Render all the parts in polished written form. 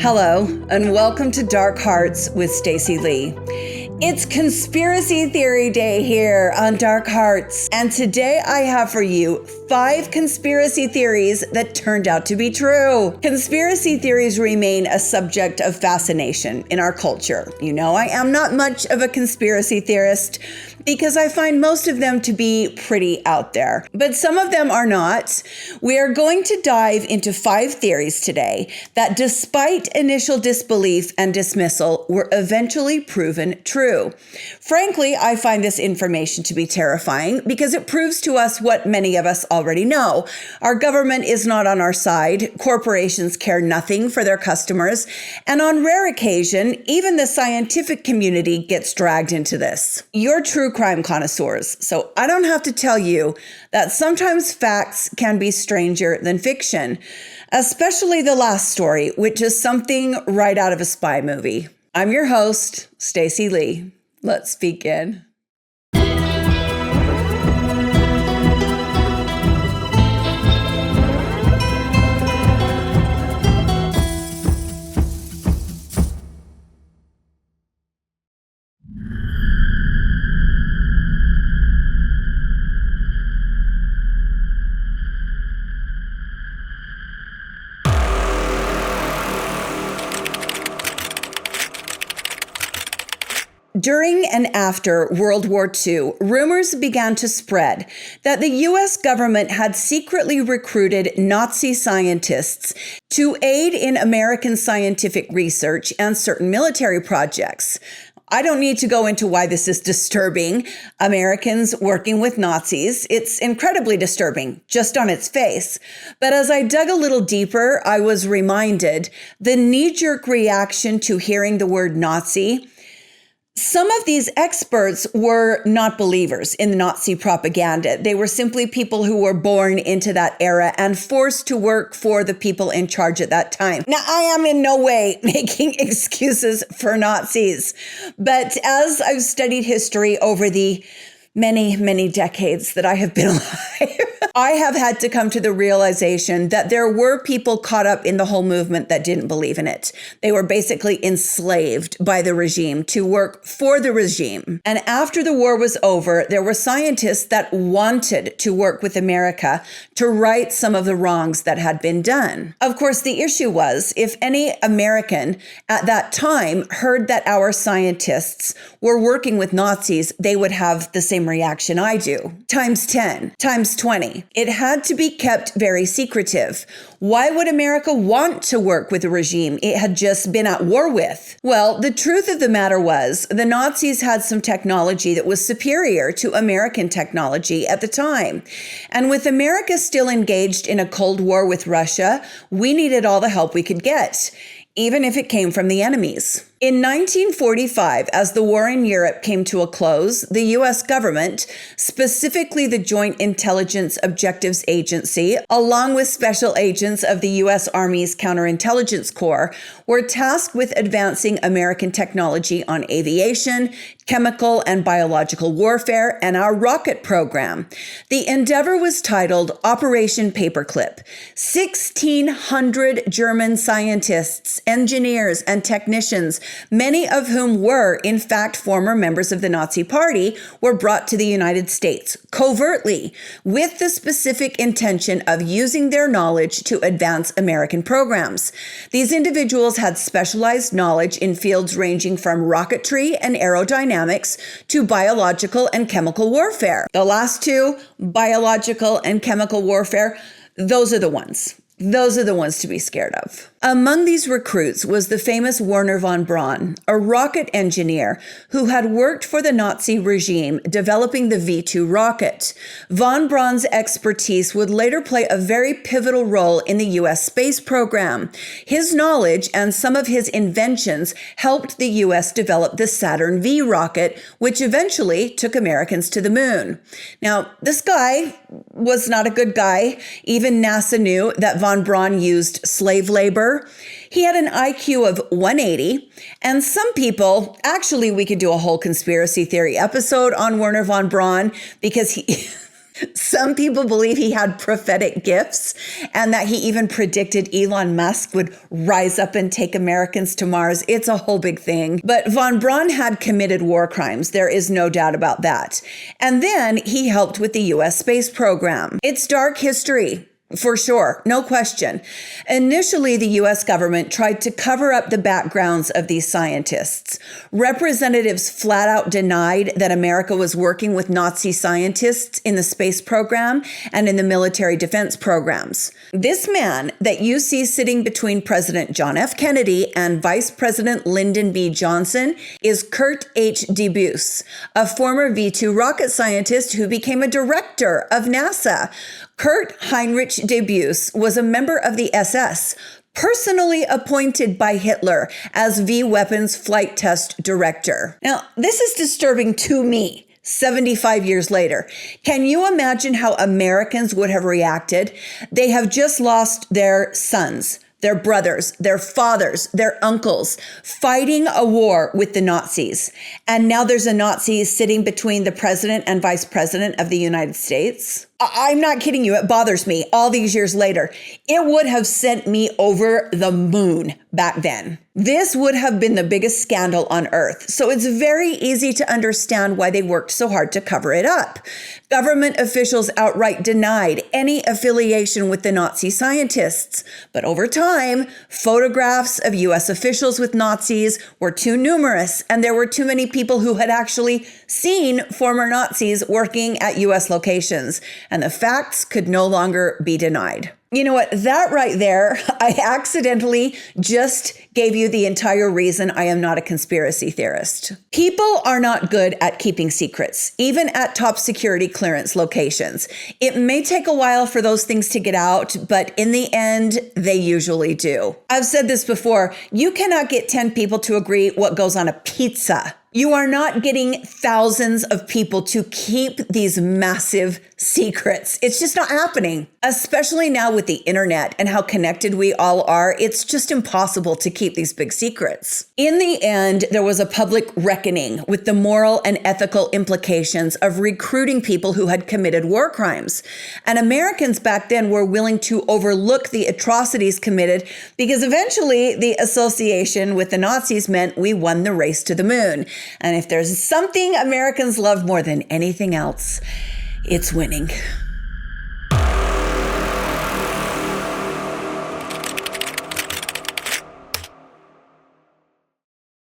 Hello, and welcome to Dark Hearts with Stacy Lee. It's Conspiracy Theory Day here on Dark Hearts, and today I have for you 5 conspiracy theories that turned out to be true. Conspiracy theories remain a subject of fascination in our culture. You know, I am not much of a conspiracy theorist because I find most of them to be pretty out there, but some of them are not. We are going to dive into 5 theories today that, despite initial disbelief and dismissal, were eventually proven true. Frankly, I find this information to be terrifying because it proves to us what many of us already know. Our government is not on our side. Corporations care nothing for their customers. And on rare occasion, even the scientific community gets dragged into this. You're true crime connoisseurs, so I don't have to tell you that sometimes facts can be stranger than fiction, especially the last story, which is something right out of a spy movie. I'm your host, Stacy Lee. Let's begin. During and after World War II, rumors began to spread that the U.S. government had secretly recruited Nazi scientists to aid in American scientific research and certain military projects. I don't need to go into why this is disturbing. Americans working with Nazis. It's incredibly disturbing, just on its face. But as I dug a little deeper, I was reminded the knee-jerk reaction to hearing the word Nazi. Some of these experts were not believers in the Nazi propaganda. They were simply people who were born into that era and forced to work for the people in charge at that time. Now, I am in no way making excuses for Nazis, but as I've studied history over the many, many decades that I have been alive, I have had to come to the realization that there were people caught up in the whole movement that didn't believe in it. They were basically enslaved by the regime to work for the regime. And after the war was over, there were scientists that wanted to work with America to right some of the wrongs that had been done. Of course, the issue was if any American at that time heard that our scientists were working with Nazis, they would have the same reaction I do. Times 10, times 20. It had to be kept very secretive. Why would America want to work with a regime it had just been at war with? Well, the truth of the matter was the Nazis had some technology that was superior to American technology at the time. And with America still engaged in a Cold War with Russia, we needed all the help we could get, even if it came from the enemies. In 1945, as the war in Europe came to a close, the U.S. government, specifically the Joint Intelligence Objectives Agency, along with special agents of the U.S. Army's Counterintelligence Corps, were tasked with advancing American technology on aviation, chemical and biological warfare, and our rocket program. The endeavor was titled Operation Paperclip. 1,600 German scientists, engineers, and technicians, many of whom were, in fact, former members of the Nazi Party, were brought to the United States covertly with the specific intention of using their knowledge to advance American programs. These individuals had specialized knowledge in fields ranging from rocketry and aerodynamics to biological and chemical warfare. The last two, biological and chemical warfare, those are the ones. Those are the ones to be scared of. Among these recruits was the famous Wernher von Braun, a rocket engineer who had worked for the Nazi regime developing the V-2 rocket. Von Braun's expertise would later play a very pivotal role in the U.S. space program. His knowledge and some of his inventions helped the U.S. develop the Saturn V rocket, which eventually took Americans to the moon. Now, this guy was not a good guy. Even NASA knew that von Braun used slave labor. He had an IQ of 180, and some people, actually we could do a whole conspiracy theory episode on Wernher von Braun because Some people believe he had prophetic gifts and that he even predicted Elon Musk would rise up and take Americans to Mars. It's a whole big thing. But von Braun had committed war crimes. There is no doubt about that. And then he helped with the U.S. space program. It's dark history. For sure, no question. Initially, the U.S. government tried to cover up the backgrounds of these scientists. Representatives flat out denied that America was working with Nazi scientists in the space program and in the military defense programs. This man that you see sitting between President John F. Kennedy and Vice President Lyndon B. Johnson is Kurt H. DeBus, a former V-2 rocket scientist who became a director of NASA. Kurt Heinrich DeBus was a member of the SS, personally appointed by Hitler as V-Weapons Flight Test Director. Now, this is disturbing to me 75 years later. Can you imagine how Americans would have reacted? They have just lost their sons, their brothers, their fathers, their uncles, fighting a war with the Nazis. And now there's a Nazi sitting between the president and vice president of the United States. I'm not kidding you. It bothers me all these years later. It would have sent me over the moon back then. This would have been the biggest scandal on earth. So it's very easy to understand why they worked so hard to cover it up. Government officials outright denied any affiliation with the Nazi scientists. But over time, photographs of U.S. officials with Nazis were too numerous, and there were too many people who had actually seen former Nazis working at U.S. locations. And the facts could no longer be denied. You know what? That right there, I accidentally just gave you the entire reason I am not a conspiracy theorist. People are not good at keeping secrets, even at top security clearance locations. It may take a while for those things to get out, but in the end, they usually do. I've said this before. You cannot get 10 people to agree what goes on a pizza. You are not getting thousands of people to keep these massive secrets. It's just not happening, especially now with the internet and how connected we all are. It's just impossible to keep these big secrets. In the end, there was a public reckoning with the moral and ethical implications of recruiting people who had committed war crimes. And Americans back then were willing to overlook the atrocities committed because eventually the association with the Nazis meant we won the race to the moon. And if there's something Americans love more than anything else, it's winning.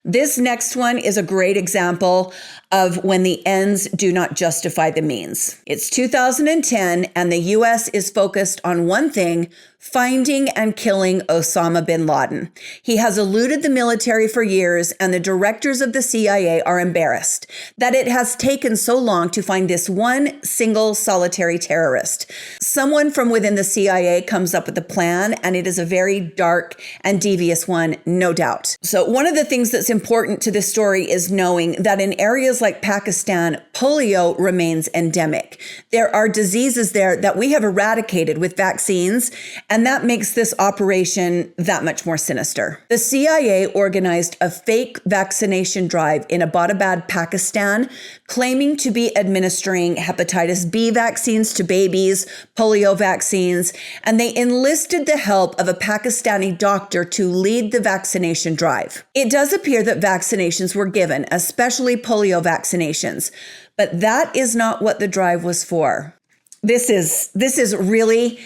This next one is a great example of when the ends do not justify the means. It's 2010, and the U.S. is focused on one thing: finding and killing Osama bin Laden. He has eluded the military for years, and the directors of the CIA are embarrassed that it has taken so long to find this one single solitary terrorist. Someone from within the CIA comes up with a plan, and it is a very dark and devious one, no doubt. So one of the things that's important to this story is knowing that in areas like Pakistan, polio remains endemic. There are diseases there that we have eradicated with vaccines, and that makes this operation that much more sinister. The CIA organized a fake vaccination drive in Abbottabad, Pakistan, claiming to be administering hepatitis B vaccines to babies, polio vaccines, and they enlisted the help of a Pakistani doctor to lead the vaccination drive. It does appear that vaccinations were given, especially polio vaccinations, but that is not what the drive was for. This is really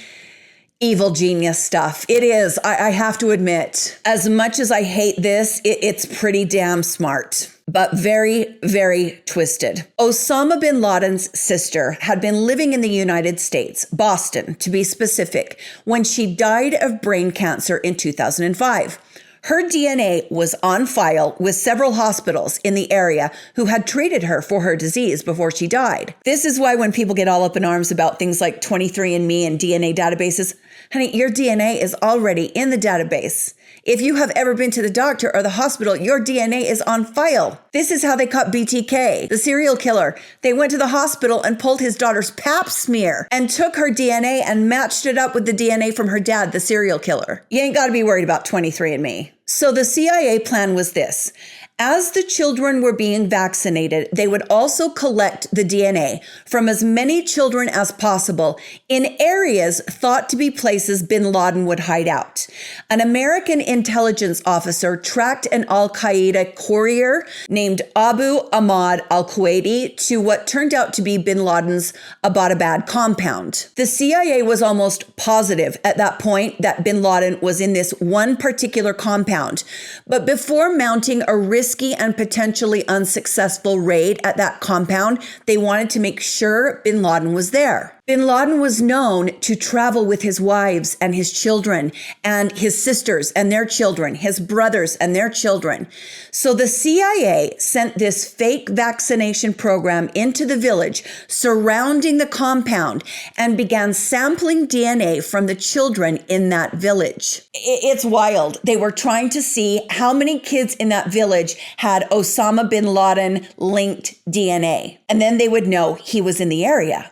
evil genius stuff. It is. I have to admit, as much as I hate this, it's pretty damn smart, but very, very twisted. Osama bin Laden's sister had been living in the United States, Boston to be specific, when she died of brain cancer in 2005. Her DNA was on file with several hospitals in the area who had treated her for her disease before she died. This is why when people get all up in arms about things like 23andMe and DNA databases, honey, your DNA is already in the database. If you have ever been to the doctor or the hospital, your DNA is on file. This is how they caught BTK, the serial killer. They went to the hospital and pulled his daughter's pap smear and took her DNA and matched it up with the DNA from her dad, the serial killer. You ain't got to be worried about 23andMe. So the CIA plan was this: As the children were being vaccinated, they would also collect the DNA from as many children as possible in areas thought to be places bin Laden would hide out. An American intelligence officer tracked an al-Qaeda courier named Abu Ahmad al-Kuwaiti to what turned out to be bin Laden's Abbottabad compound. The CIA was almost positive at that point that bin Laden was in this one particular compound, but before mounting a risky and potentially unsuccessful raid at that compound, they wanted to make sure bin Laden was there. Bin Laden was known to travel with his wives and his children and his sisters and their children, his brothers and their children. So the CIA sent this fake vaccination program into the village surrounding the compound and began sampling DNA from the children in that village. It's wild. They were trying to see how many kids in that village had Osama bin Laden linked DNA. And then they would know he was in the area.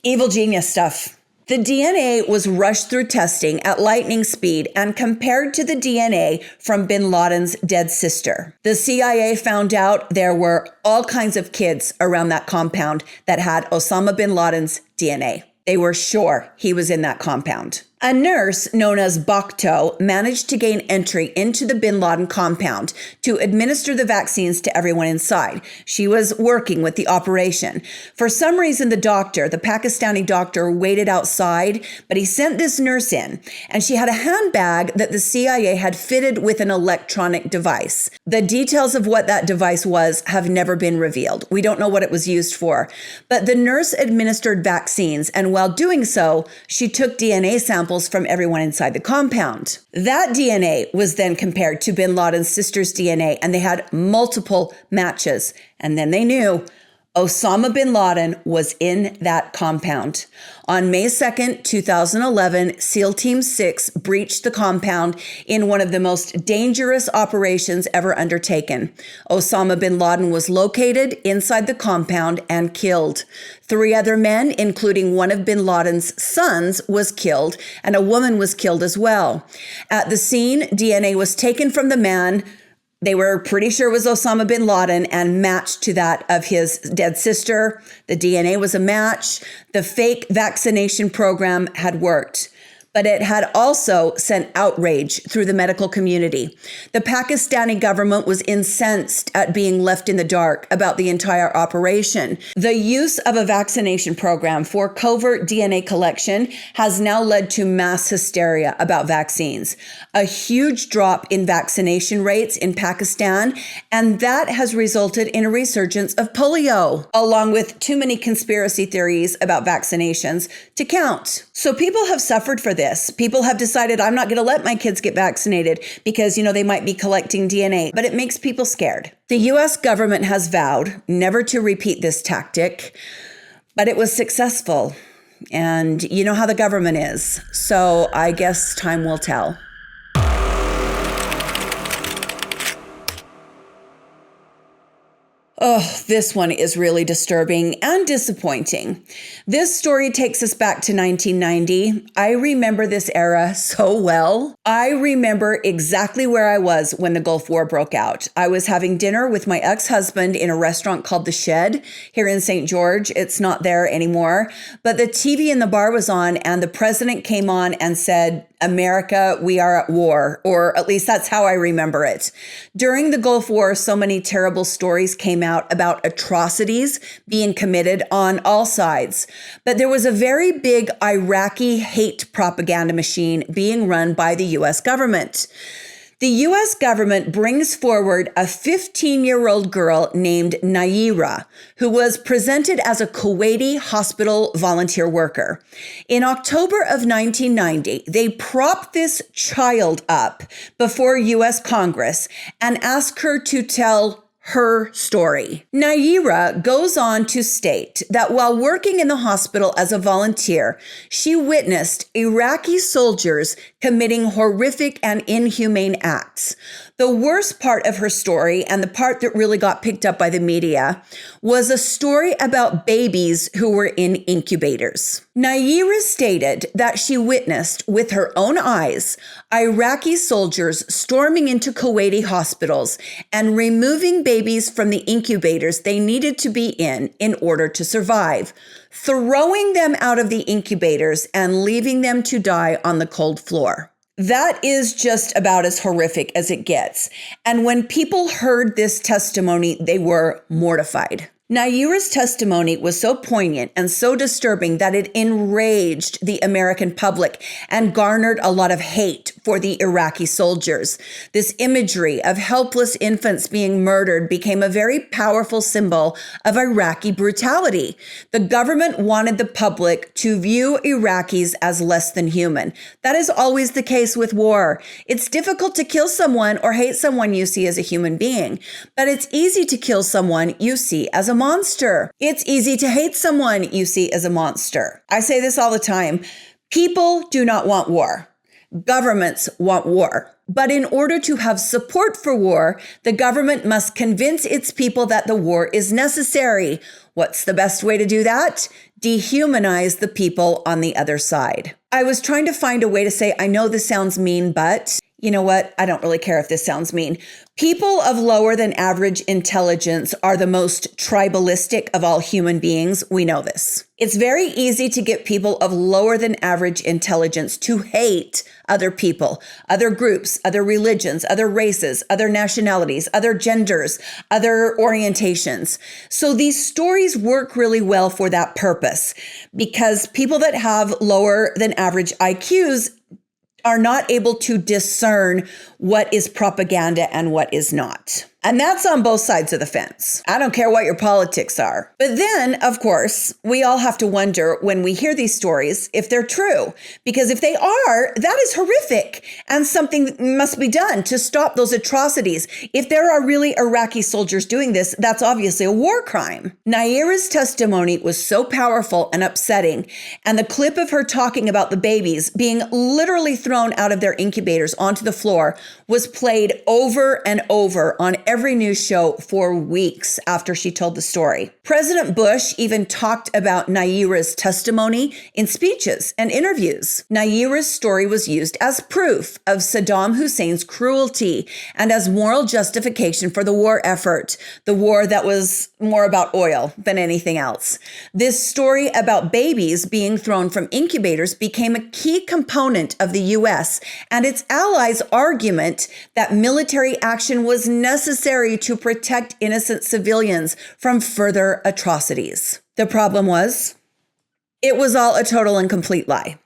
Evil genius stuff. The DNA was rushed through testing at lightning speed and compared to the DNA from bin Laden's dead sister. The CIA found out there were all kinds of kids around that compound that had Osama bin Laden's DNA. They were sure he was in that compound. A nurse known as Bakhto managed to gain entry into the bin Laden compound to administer the vaccines to everyone inside. She was working with the operation. For some reason, the Pakistani doctor, waited outside, but he sent this nurse in, and she had a handbag that the CIA had fitted with an electronic device. The details of what that device was have never been revealed. We don't know what it was used for, but the nurse administered vaccines, and while doing so, she took DNA samples from everyone inside the compound. That DNA was then compared to bin Laden's sister's DNA, and they had multiple matches. And then they knew Osama bin Laden was in that compound. On May 2nd, 2011, SEAL Team 6 breached the compound in one of the most dangerous operations ever undertaken. Osama bin Laden was located inside the compound and killed. 3 other men, including one of bin Laden's sons, was killed, and a woman was killed as well. At the scene, DNA was taken from the man they were pretty sure it was Osama bin Laden and matched to that of his dead sister. The DNA was a match. The fake vaccination program had worked, but it had also sent outrage through the medical community. The Pakistani government was incensed at being left in the dark about the entire operation. The use of a vaccination program for covert DNA collection has now led to mass hysteria about vaccines, a huge drop in vaccination rates in Pakistan, and that has resulted in a resurgence of polio, along with too many conspiracy theories about vaccinations to count. So people have suffered for this. People have decided, I'm not going to let my kids get vaccinated because, they might be collecting DNA, but it makes people scared. The U.S. government has vowed never to repeat this tactic, but it was successful. And you know how the government is. So I guess time will tell. Oh, this one is really disturbing and disappointing. This story takes us back to 1990. I remember this era so well. I remember exactly where I was when the Gulf War broke out. I was having dinner with my ex-husband in a restaurant called The Shed here in St. George. It's not there anymore, but the TV in the bar was on and the president came on and said, America, we are at war, or at least that's how I remember it. During the Gulf War, so many terrible stories came out about atrocities being committed on all sides. But there was a very big Iraqi hate propaganda machine being run by the U.S. government. The U.S. government brings forward a 15-year-old girl named Naira, who was presented as a Kuwaiti hospital volunteer worker. In October of 1990, they propped this child up before U.S. Congress and asked her to tell her story. Nayyirah goes on to state that while working in the hospital as a volunteer, she witnessed Iraqi soldiers committing horrific and inhumane acts. The worst part of her story, and the part that really got picked up by the media, was a story about babies who were in incubators. Nayyirah stated that she witnessed with her own eyes Iraqi soldiers storming into Kuwaiti hospitals and removing babies from the incubators they needed to be in order to survive, throwing them out of the incubators and leaving them to die on the cold floor. That is just about as horrific as it gets. And when people heard this testimony, they were mortified. Nayyirah's testimony was so poignant and so disturbing that it enraged the American public and garnered a lot of hate for the Iraqi soldiers. This imagery of helpless infants being murdered became a very powerful symbol of Iraqi brutality. The government wanted the public to view Iraqis as less than human. That is always the case with war. It's difficult to kill someone or hate someone you see as a human being, but it's easy to kill someone you see as a monster. It's easy to hate someone you see as a monster. I say this all the time. People do not want war. Governments want war. But in order to have support for war, the government must convince its people that the war is necessary. What's the best way to do that? Dehumanize the people on the other side. I was trying to find a way to say, I know this sounds mean, but you know what? I don't really care if this sounds mean. People of lower than average intelligence are the most tribalistic of all human beings. We know this. It's very easy to get people of lower than average intelligence to hate other people, other groups, other religions, other races, other nationalities, other genders, other orientations. So these stories work really well for that purpose because people that have lower than average IQs are not able to discern what is propaganda and what is not. And that's on both sides of the fence. I don't care what your politics are. But then, of course, we all have to wonder when we hear these stories if they're true. Because if they are, that is horrific. And something must be done to stop those atrocities. If there are really Iraqi soldiers doing this, that's obviously a war crime. Nayyirah's testimony was so powerful and upsetting. And the clip of her talking about the babies being literally thrown out of their incubators onto the floor was played over and over on every news show for weeks after she told the story. President Bush even talked about Nayyirah's testimony in speeches and interviews. Nayyirah's story was used as proof of Saddam Hussein's cruelty and as moral justification for the war effort, the war that was more about oil than anything else. This story about babies being thrown from incubators became a key component of the U.S. and its allies' argument that military action was necessary to protect innocent civilians from further atrocities. The problem was, it was all a total and complete lie.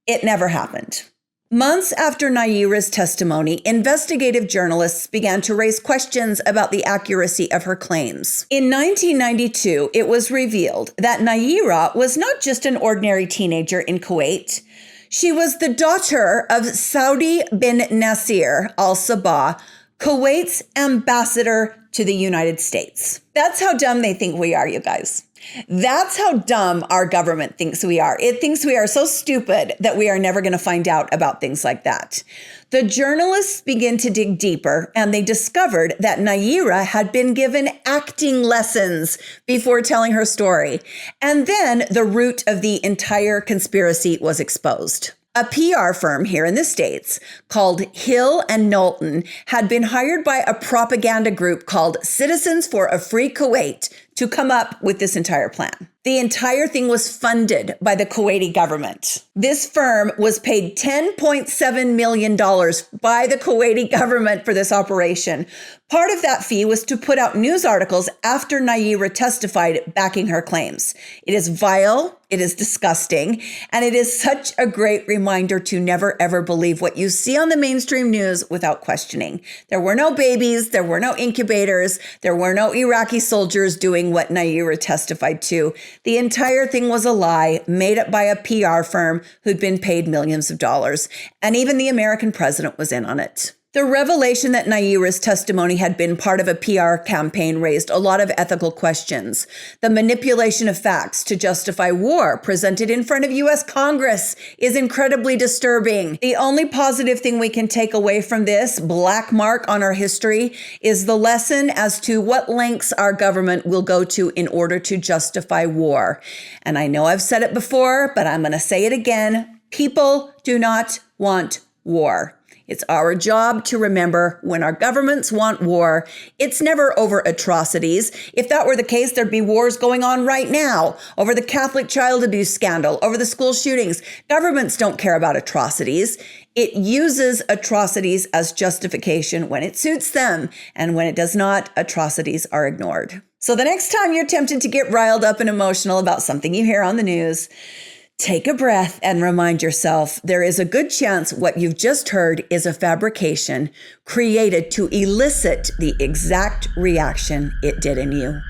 It never happened. Months after Nayyirah's testimony, investigative journalists began to raise questions about the accuracy of her claims. In 1992, it was revealed that Nayyirah was not just an ordinary teenager in Kuwait. She was the daughter of Saudi bin Nasser Al Sabah, Kuwait's ambassador to the United States. That's how dumb they think we are, you guys. That's how dumb our government thinks we are. It thinks we are so stupid that we are never going to find out about things like that. The journalists begin to dig deeper, and they discovered that Nayyirah had been given acting lessons before telling her story. And then the root of the entire conspiracy was exposed. A PR firm here in the States called Hill and Knowlton had been hired by a propaganda group called Citizens for a Free Kuwait to come up with this entire plan. The entire thing was funded by the Kuwaiti government. This firm was paid $10.7 million by the Kuwaiti government for this operation. Part of that fee was to put out news articles after Nayyirah testified backing her claims. It is vile, it is disgusting, and it is such a great reminder to never ever believe what you see on the mainstream news without questioning. There were no babies, there were no incubators, there were no Iraqi soldiers doing what Nayyirah testified to. The entire thing was a lie made up by a PR firm who'd been paid millions of dollars. And even the American president was in on it. The revelation that Naira's testimony had been part of a PR campaign raised a lot of ethical questions. The manipulation of facts to justify war presented in front of U.S. Congress is incredibly disturbing. The only positive thing we can take away from this black mark on our history is the lesson as to what lengths our government will go to in order to justify war. And I know I've said it before, but I'm going to say it again. People do not want war. It's our job to remember when our governments want war, it's never over atrocities. If that were the case, there'd be wars going on right now over the Catholic child abuse scandal, over the school shootings. Governments don't care about atrocities. It uses atrocities as justification when it suits them. And when it does not, atrocities are ignored. So the next time you're tempted to get riled up and emotional about something you hear on the news, take a breath and remind yourself there is a good chance what you've just heard is a fabrication created to elicit the exact reaction it did in you.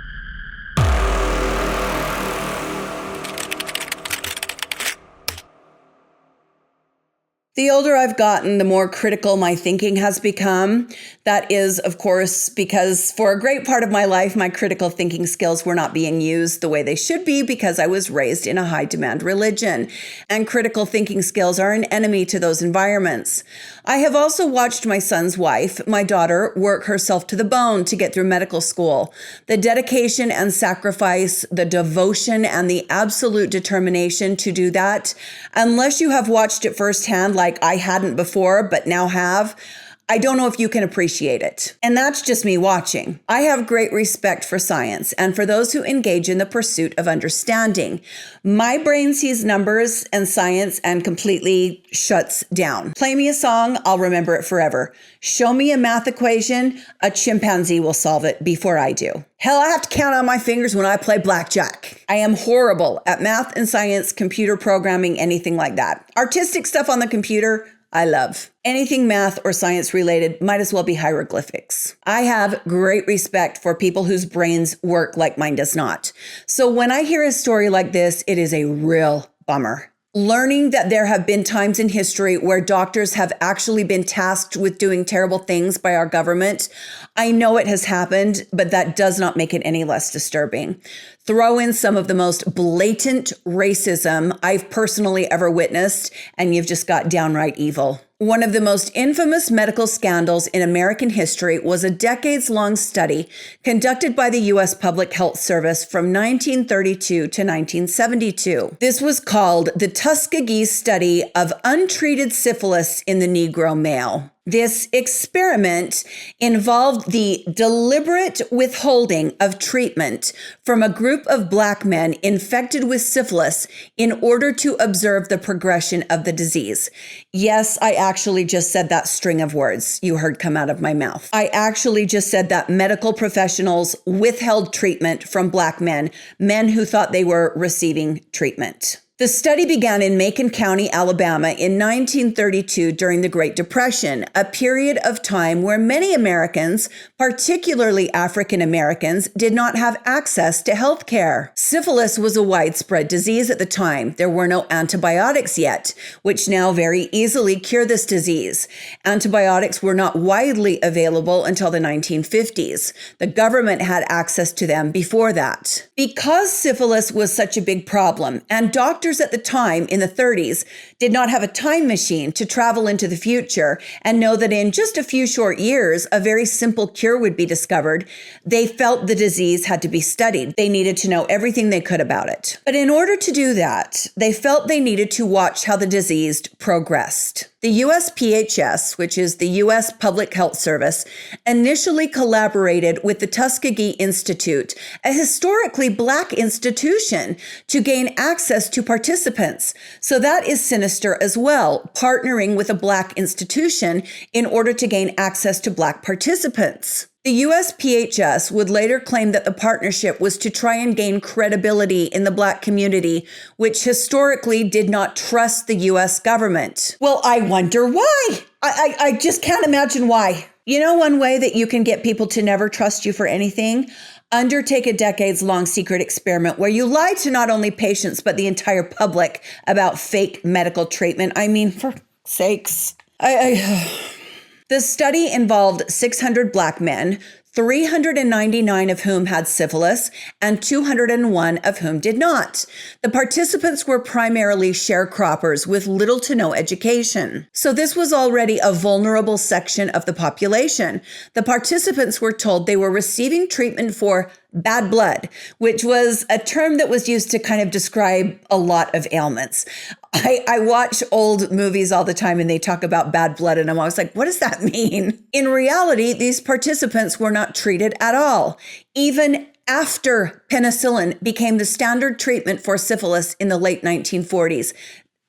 The older I've gotten, the more critical my thinking has become. That is, of course, because for a great part of my life, my critical thinking skills were not being used the way they should be because I was raised in a high-demand religion. And critical thinking skills are an enemy to those environments. I have also watched my son's wife, my daughter, work herself to the bone to get through medical school. The dedication and sacrifice, the devotion and the absolute determination to do that, unless you have watched it firsthand, like I hadn't before, but now have, I don't know if you can appreciate it. And that's just me watching. I have great respect for science and for those who engage in the pursuit of understanding. My brain sees numbers and science and completely shuts down. Play me a song, I'll remember it forever. Show me a math equation, a chimpanzee will solve it before I do. Hell, I have to count on my fingers when I play blackjack. I am horrible at math and science, computer programming, anything like that. Artistic stuff on the computer, I love. Anything math or science related might as well be hieroglyphics. I have great respect for people whose brains work like mine does not. So when I hear a story like this, it is a real bummer. Learning that there have been times in history where doctors have actually been tasked with doing terrible things by our government, I know it has happened, but that does not make it any less disturbing. Throw in some of the most blatant racism I've personally ever witnessed, and you've just got downright evil. One of the most infamous medical scandals in American history was a decades-long study conducted by the U.S. Public Health Service from 1932 to 1972. This was called the Tuskegee Study of Untreated Syphilis in the Negro Male. This experiment involved the deliberate withholding of treatment from a group of Black men infected with syphilis in order to observe the progression of the disease. Yes, I actually just said that string of words you heard come out of my mouth. I actually just said that medical professionals withheld treatment from Black men, men who thought they were receiving treatment. The study began in Macon County, Alabama in 1932 during the Great Depression, a period of time where many Americans, particularly African Americans, did not have access to health care. Syphilis was a widespread disease at the time. There were no antibiotics yet, which now very easily cure this disease. Antibiotics were not widely available until the 1950s. The government had access to them before that. Because syphilis was such a big problem, and doctors at the time in the 30s did not have a time machine to travel into the future and know that in just a few short years, a very simple cure would be discovered, they felt the disease had to be studied. They needed to know everything they could about it. But in order to do that, they felt they needed to watch how the disease progressed. The USPHS, which is the U.S. Public Health Service, initially collaborated with the Tuskegee Institute, a historically Black institution, to gain access to participants. So that is sinister as well, partnering with a Black institution in order to gain access to Black participants. The USPHS would later claim that the partnership was to try and gain credibility in the Black community, which historically did not trust the U.S. government. Well, I wonder why. I just can't imagine why. You know, one way that you can get people to never trust you for anything? Undertake a decades-long secret experiment where you lie to not only patients, but the entire public about fake medical treatment. I mean, for sakes. The study involved 600 Black men, 399 of whom had syphilis, and 201 of whom did not. The participants were primarily sharecroppers with little to no education. So this was already a vulnerable section of the population. The participants were told they were receiving treatment for bad blood, which was a term that was used to kind of describe a lot of ailments. I watch old movies all the time and they talk about bad blood, and I'm always like, what does that mean? In reality, these participants were not treated at all, even after penicillin became the standard treatment for syphilis in the late 1940s.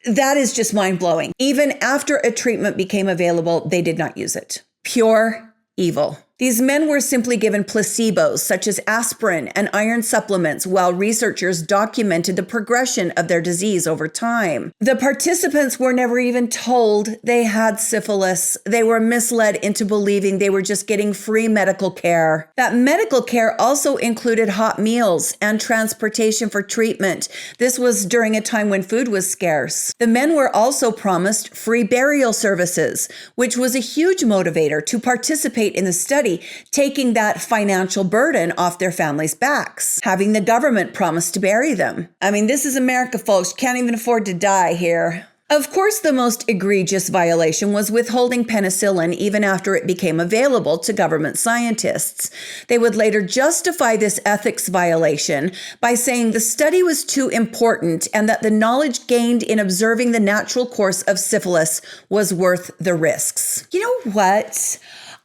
That is just mind-blowing. Even after a treatment became available, they did not use it. Pure evil. These men were simply given placebos such as aspirin and iron supplements while researchers documented the progression of their disease over time. The participants were never even told they had syphilis. They were misled into believing they were just getting free medical care. That medical care also included hot meals and transportation for treatment. This was during a time when food was scarce. The men were also promised free burial services, which was a huge motivator to participate in the study, taking that financial burden off their families' backs, having the government promise to bury them. I mean, this is America, folks. Can't even afford to die here. Of course, the most egregious violation was withholding penicillin even after it became available to government scientists. They would later justify this ethics violation by saying the study was too important and that the knowledge gained in observing the natural course of syphilis was worth the risks. You know what?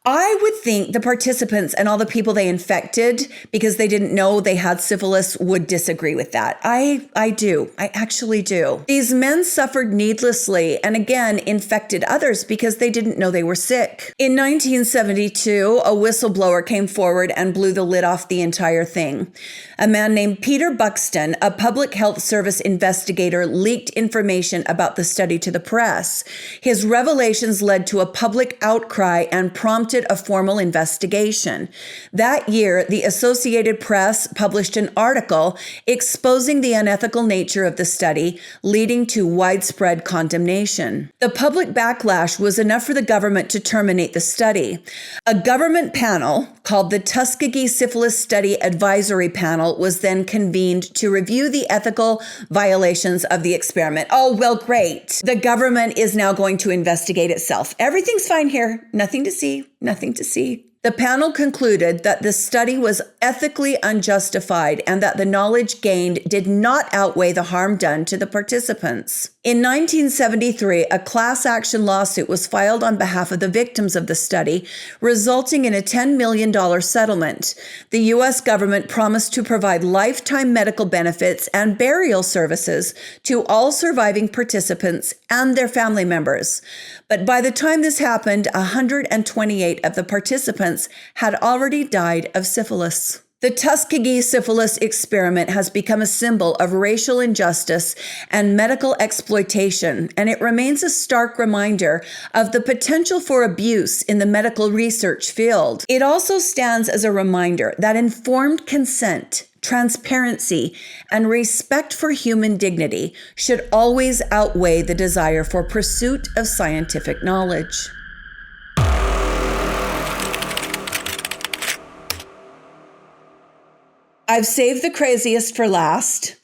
I would think the participants and all the people they infected because they didn't know they had syphilis would disagree with that. I do. I actually do. These men suffered needlessly and again infected others because they didn't know they were sick. In 1972, a whistleblower came forward and blew the lid off the entire thing. A man named Peter Buxton, a public health service investigator, leaked information about the study to the press. His revelations led to a public outcry and prompted a formal investigation. That year, the Associated Press published an article exposing the unethical nature of the study, leading to widespread condemnation. The public backlash was enough for the government to terminate the study. A government panel called the Tuskegee Syphilis Study Advisory Panel was then convened to review the ethical violations of the experiment. Oh, well, great. The government is now going to investigate itself. Everything's fine here. Nothing to see. Nothing to see. The panel concluded that the study was ethically unjustified and that the knowledge gained did not outweigh the harm done to the participants. In 1973, a class action lawsuit was filed on behalf of the victims of the study, resulting in a $10 million settlement. The U.S. government promised to provide lifetime medical benefits and burial services to all surviving participants and their family members. But by the time this happened, 128 of the participants had already died of syphilis. The Tuskegee Syphilis experiment has become a symbol of racial injustice and medical exploitation, and it remains a stark reminder of the potential for abuse in the medical research field. It also stands as a reminder that informed consent, transparency, and respect for human dignity should always outweigh the desire for pursuit of scientific knowledge. I've saved the craziest for last.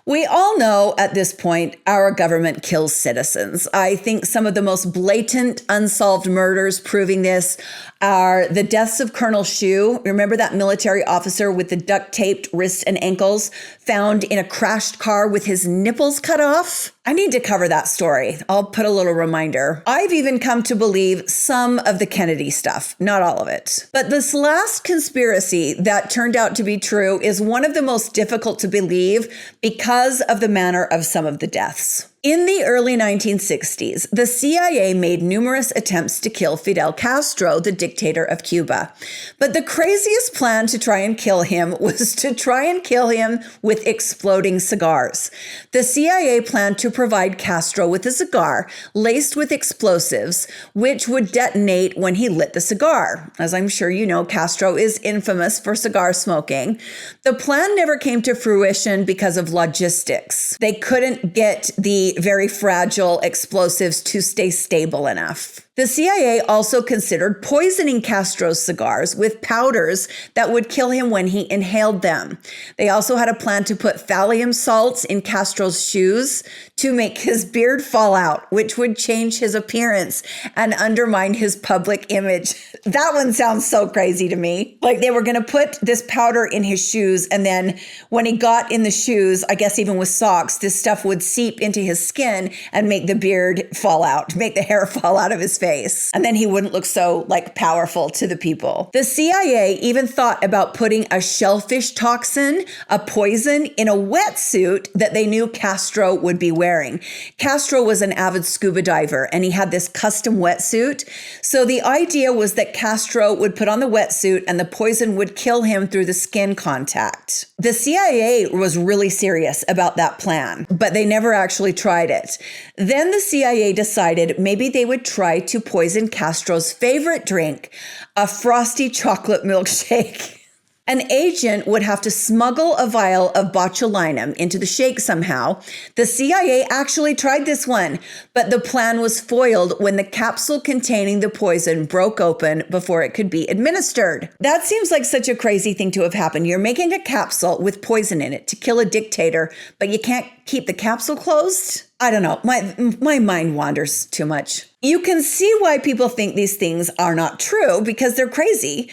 We all know at this point our government kills citizens. I think some of the most blatant unsolved murders proving this are the deaths of Colonel Shue. Remember that military officer with the duct-taped wrists and ankles found in a crashed car with his nipples cut off? I need to cover that story. I'll put a little reminder. I've even come to believe some of the Kennedy stuff, not all of it. But this last conspiracy that turned out to be true is one of the most difficult to believe because of the manner of some of the deaths. In the early 1960s, the CIA made numerous attempts to kill Fidel Castro, the dictator of Cuba. But the craziest plan to try and kill him was to try and kill him with exploding cigars. The CIA planned to provide Castro with a cigar laced with explosives, which would detonate when he lit the cigar. As I'm sure you know, Castro is infamous for cigar smoking. The plan never came to fruition because of logistics. They couldn't get the very fragile explosives to stay stable enough. The CIA also considered poisoning Castro's cigars with powders that would kill him when he inhaled them. They also had a plan to put thallium salts in Castro's shoes to make his beard fall out, which would change his appearance and undermine his public image. That one sounds so crazy to me. Like they were going to put this powder in his shoes, and then when he got in the shoes, I guess even with socks, this stuff would seep into his skin and make the beard fall out, make the hair fall out of his face. And then he wouldn't look so powerful to the people. The CIA even thought about putting a shellfish toxin, a poison, in a wetsuit that they knew Castro would be wearing. Castro was an avid scuba diver and he had this custom wetsuit. So the idea was that Castro would put on the wetsuit and the poison would kill him through the skin contact. The CIA was really serious about that plan, but they never actually tried it. Then the CIA decided maybe they would try to poison Castro's favorite drink, a frosty chocolate milkshake. An agent would have to smuggle a vial of botulinum into the shake somehow. The CIA actually tried this one, but the plan was foiled when the capsule containing the poison broke open before it could be administered. That seems like such a crazy thing to have happened. You're making a capsule with poison in it to kill a dictator, but you can't keep the capsule closed? I don't know. My mind wanders too much. You can see why people think these things are not true because they're crazy.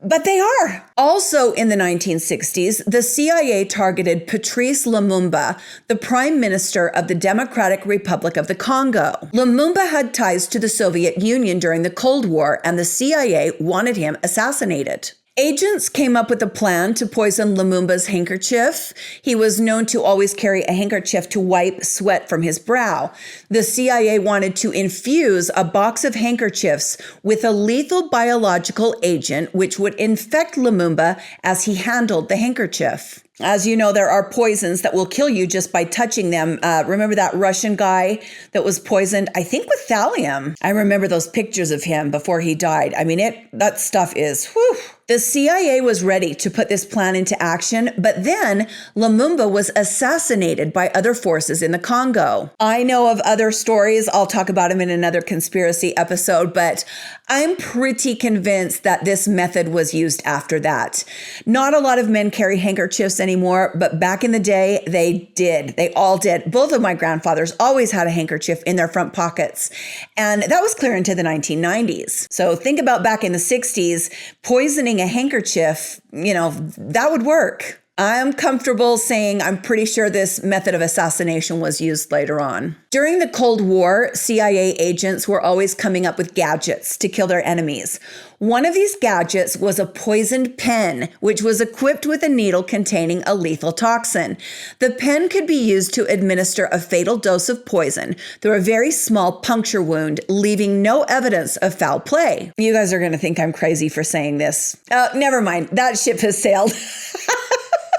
But they are. Also in the 1960s, the CIA targeted Patrice Lumumba, the prime minister of the Democratic Republic of the Congo. Lumumba had ties to the Soviet Union during the Cold War, and the CIA wanted him assassinated. Agents came up with a plan to poison Lumumba's handkerchief. He was known to always carry a handkerchief to wipe sweat from his brow. The CIA wanted to infuse a box of handkerchiefs with a lethal biological agent which would infect Lumumba as he handled the handkerchief. As you know, there are poisons that will kill you just by touching them. Remember that Russian guy that was poisoned, I think with thallium? I remember those pictures of him before he died. I mean, that stuff is, whew. The CIA was ready to put this plan into action, but then Lumumba was assassinated by other forces in the Congo. I know of other stories. I'll talk about them in another conspiracy episode, but I'm pretty convinced that this method was used after that. Not a lot of men carry handkerchiefs anymore, but back in the day, they did. They all did. Both of my grandfathers always had a handkerchief in their front pockets, and that was clear into the 1990s. So think about back in the 60s, poisoning a handkerchief, that would work. I'm comfortable saying I'm pretty sure this method of assassination was used later on. During the Cold War, CIA agents were always coming up with gadgets to kill their enemies. One of these gadgets was a poisoned pen, which was equipped with a needle containing a lethal toxin. The pen could be used to administer a fatal dose of poison through a very small puncture wound, leaving no evidence of foul play. You guys are going to think I'm crazy for saying this. Never mind. That ship has sailed.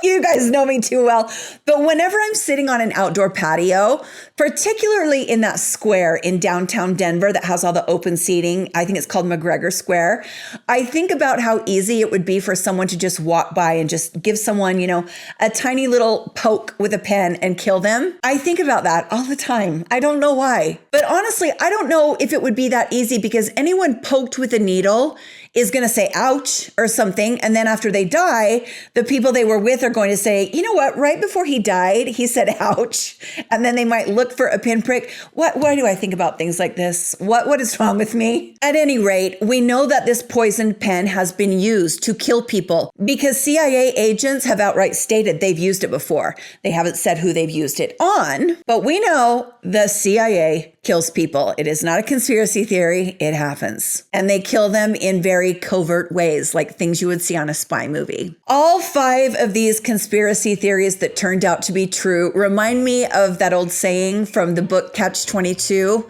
You guys know me too well. But whenever I'm sitting on an outdoor patio, particularly in that square in downtown Denver that has all the open seating, I think it's called McGregor Square, I think about how easy it would be for someone to just walk by and just give someone, a tiny little poke with a pen and kill them. I think about that all the time. I don't know why. But honestly, I don't know if it would be that easy because anyone poked with a needle is going to say ouch or something. And then after they die, the people they were with are going to say, you know what, right before he died, he said ouch. And then they might look for a pinprick. Why do I think about things like this? What is wrong with me? At any rate, we know that this poisoned pen has been used to kill people because CIA agents have outright stated they've used it before. They haven't said who they've used it on, but we know the CIA kills people. It is not a conspiracy theory. It happens. And they kill them in very covert ways, like things you would see on a spy movie. All 5 of these conspiracy theories that turned out to be true remind me of that old saying from the book Catch-22.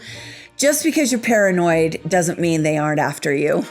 Just because you're paranoid doesn't mean they aren't after you.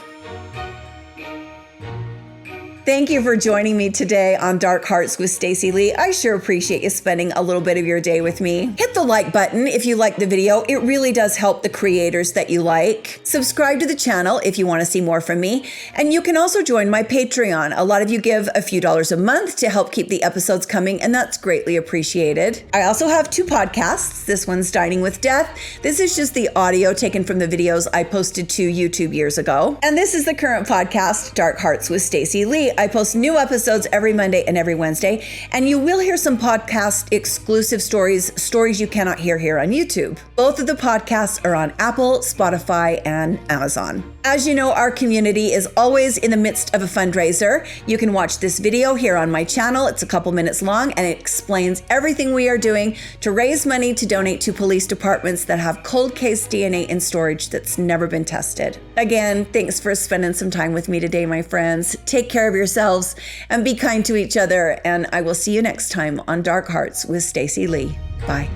Thank you for joining me today on Dark Hearts with Stacy Lee. I sure appreciate you spending a little bit of your day with me. Hit the like button if you like the video. It really does help the creators that you like. Subscribe to the channel if you want to see more from me. And you can also join my Patreon. A lot of you give a few dollars a month to help keep the episodes coming, and that's greatly appreciated. I also have 2 podcasts. This one's Dining with Death. This is just the audio taken from the videos I posted to YouTube years ago. And this is the current podcast, Dark Hearts with Stacy Lee. I post new episodes every Monday and every Wednesday, and you will hear some podcast exclusive stories you cannot hear here on YouTube. Both of the podcasts are on Apple, Spotify, and Amazon. As you know, our community is always in the midst of a fundraiser. You can watch this video here on my channel. It's a couple minutes long, and it explains everything we are doing to raise money to donate to police departments that have cold case DNA in storage that's never been tested. Again, thanks for spending some time with me today, my friends. Take care of yourselves and be kind to each other, and I will see you next time on Dark Hearts with Stacy Lee. Bye.